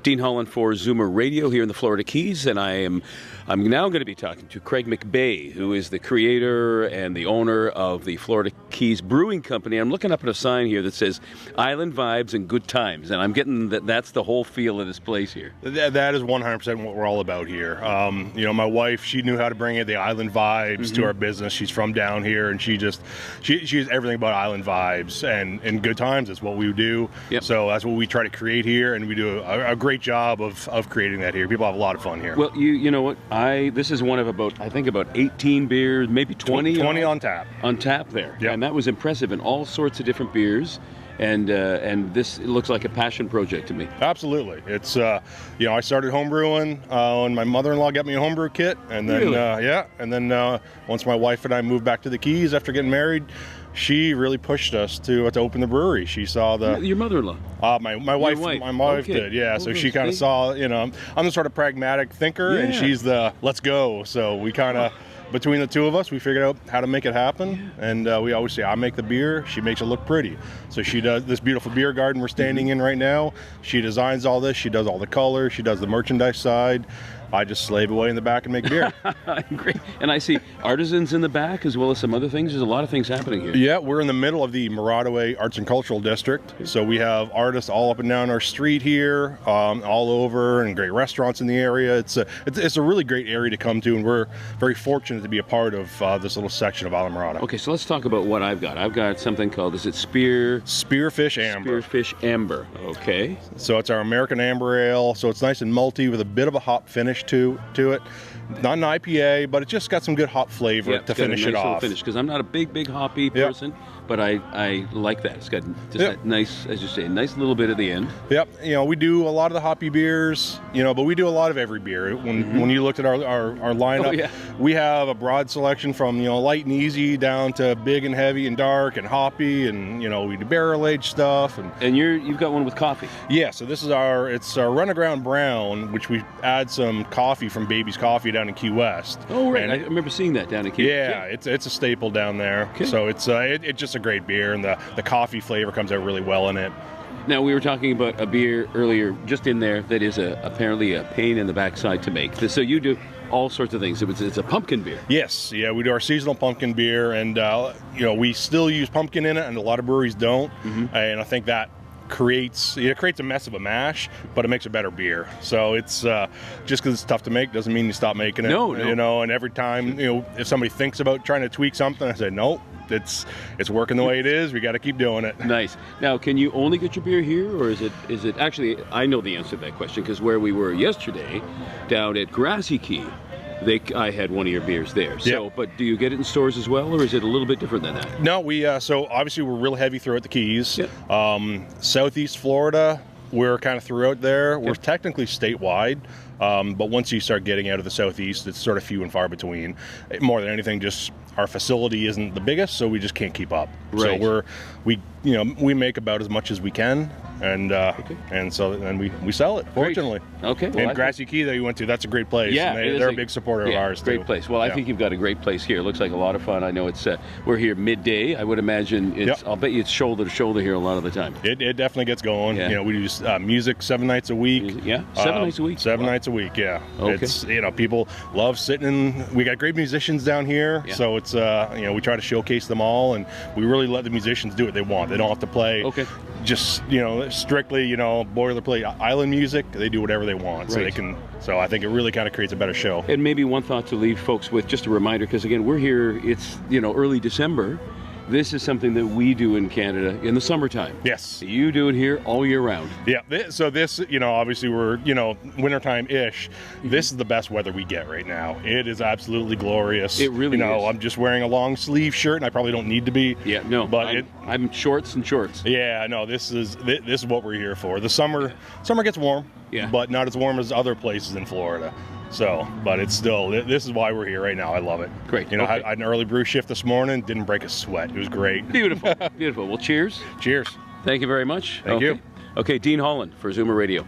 Dean Hollin for ZoomerRadio here in the Florida Keys, and I'm now going to be talking to Craig McBay, who is the creator and the owner of the Florida Keys Brewing Company. I'm looking up at a sign here that says Island Vibes and Good Times, and I'm getting that's the whole feel of this place here. That is 100% what we're all about here. My wife, she knew how to bring in the island vibes to our business. She's from down here, and she's everything about island vibes and good times. That's what we do. Yep. So that's what we try to create here, and we do a great job of creating that here. People have a lot of fun here. Well, you know what? This is one of about 18 beers, maybe 20. 20 on tap. On tap there. Yep. And that was impressive, in all sorts of different beers. And this looks like a passion project to me. Absolutely. It's I started home brewing when my mother-in-law got me a homebrew kit, and then really? Once my wife and I moved back to the Keys after getting married, she really pushed us to open the brewery. She saw your mother-in-law. My wife okay. did, yeah. So Okay. she kind of saw, I'm the sort of pragmatic thinker, and she's the let's go. So we kind of, between the two of us, we figured out how to make it happen. Yeah. And we always say, I make the beer, she makes it look pretty. So she does this beautiful beer garden we're standing in right now. She designs all this. She does all the colors. She does the merchandise side. I just slave away in the back and make beer. Great. And I see artisans in the back as well as some other things. There's a lot of things happening here. Yeah, we're in the middle of the Maradaway Arts and Cultural District. So we have artists all up and down our street here, all over, and great restaurants in the area. It's a really great area to come to, and we're very fortunate to be a part of this little section of Isla Mirada. Okay, so let's talk about what I've got. I've got something called, is it Spearfish Amber. Spearfish Amber, okay. So it's our American Amber Ale. So it's nice and malty with a bit of a hop finish to it. Not an IPA, but it's just got some good hop flavor to finish it off. Because I'm not a big hoppy person, but I like that. It's got just that nice, as you say, nice little bit at the end. Yep. We do a lot of the hoppy beers, but we do a lot of every beer. When you looked at our lineup, we have a broad selection from light and easy down to big and heavy and dark and hoppy, and we do barrel aged stuff. And you've got one with coffee. Yeah. So this is our Runaground Brown, which we add some coffee from Baby's Coffee down in Key West. Oh right, I remember seeing that down in Key West. Yeah, it's a staple down there. Okay. So it's just a great beer, and the coffee flavor comes out really well in it. Now, we were talking about a beer earlier, just in there, that is apparently a pain in the backside to make. So you do all sorts of things. It's a pumpkin beer. Yes, yeah, we do our seasonal pumpkin beer, and we still use pumpkin in it, and a lot of breweries don't. And I think that creates a mess of a mash, but it makes a better beer. So it's just because it's tough to make doesn't mean you stop making it. No. And every time if somebody thinks about trying to tweak something, I say nope. It's working the way it is. We got to keep doing it. Nice. Now, can you only get your beer here, or is it actually? I know the answer to that question, because where we were yesterday, down at Grassy Key, I had one of your beers there. So, but do you get it in stores as well, or is it a little bit different than that? No, we so obviously we're real heavy throughout the Keys. Yep. Southeast Florida, we're kind of throughout there. We're technically statewide, but once you start getting out of the Southeast, it's sort of few and far between. More than anything, just our facility isn't the biggest, so we just can't keep up. Right. So we make about as much as we can, and we sell it, fortunately. Okay. Well, and Grassy Key that you went to, that's a great place. Yeah, and they're a big supporter of ours too. Great place. Well, I think you've got a great place here. It looks like a lot of fun. I know it's we're here midday. I would imagine I'll bet you it's shoulder to shoulder here a lot of the time. It definitely gets going. Yeah. We do music 7 nights a week. Yeah, 7 nights a week. 7 nights a week. Yeah. Okay. It's people love sitting. We got great musicians down here, so it's we try to showcase them all, and we really let the musicians do what they want. They don't have to play just strictly boilerplate island music. They do whatever they want, so they can. So I think it really kind of creates a better show. And maybe one thought to leave folks with, just a reminder, because again, we're here. It's early December. This is something that we do in Canada in the summertime. Yes. You do it here all year round. Yeah. So this, obviously we're, wintertime-ish. This is the best weather we get right now. It is absolutely glorious. It really is. I'm just wearing a long sleeve shirt, and I probably don't need to be. Yeah, no. But I'm shorts and shorts. Yeah, no, this is what we're here for. The summer gets warm, but not as warm as other places in Florida. So, but it's still, this is why we're here right now. I love it. Great. I had an early brew shift this morning, didn't break a sweat. It was great. Beautiful. Beautiful. Well, cheers. Cheers. Thank you very much. Thank you. Okay, Dean Hollin for ZoomerRadio.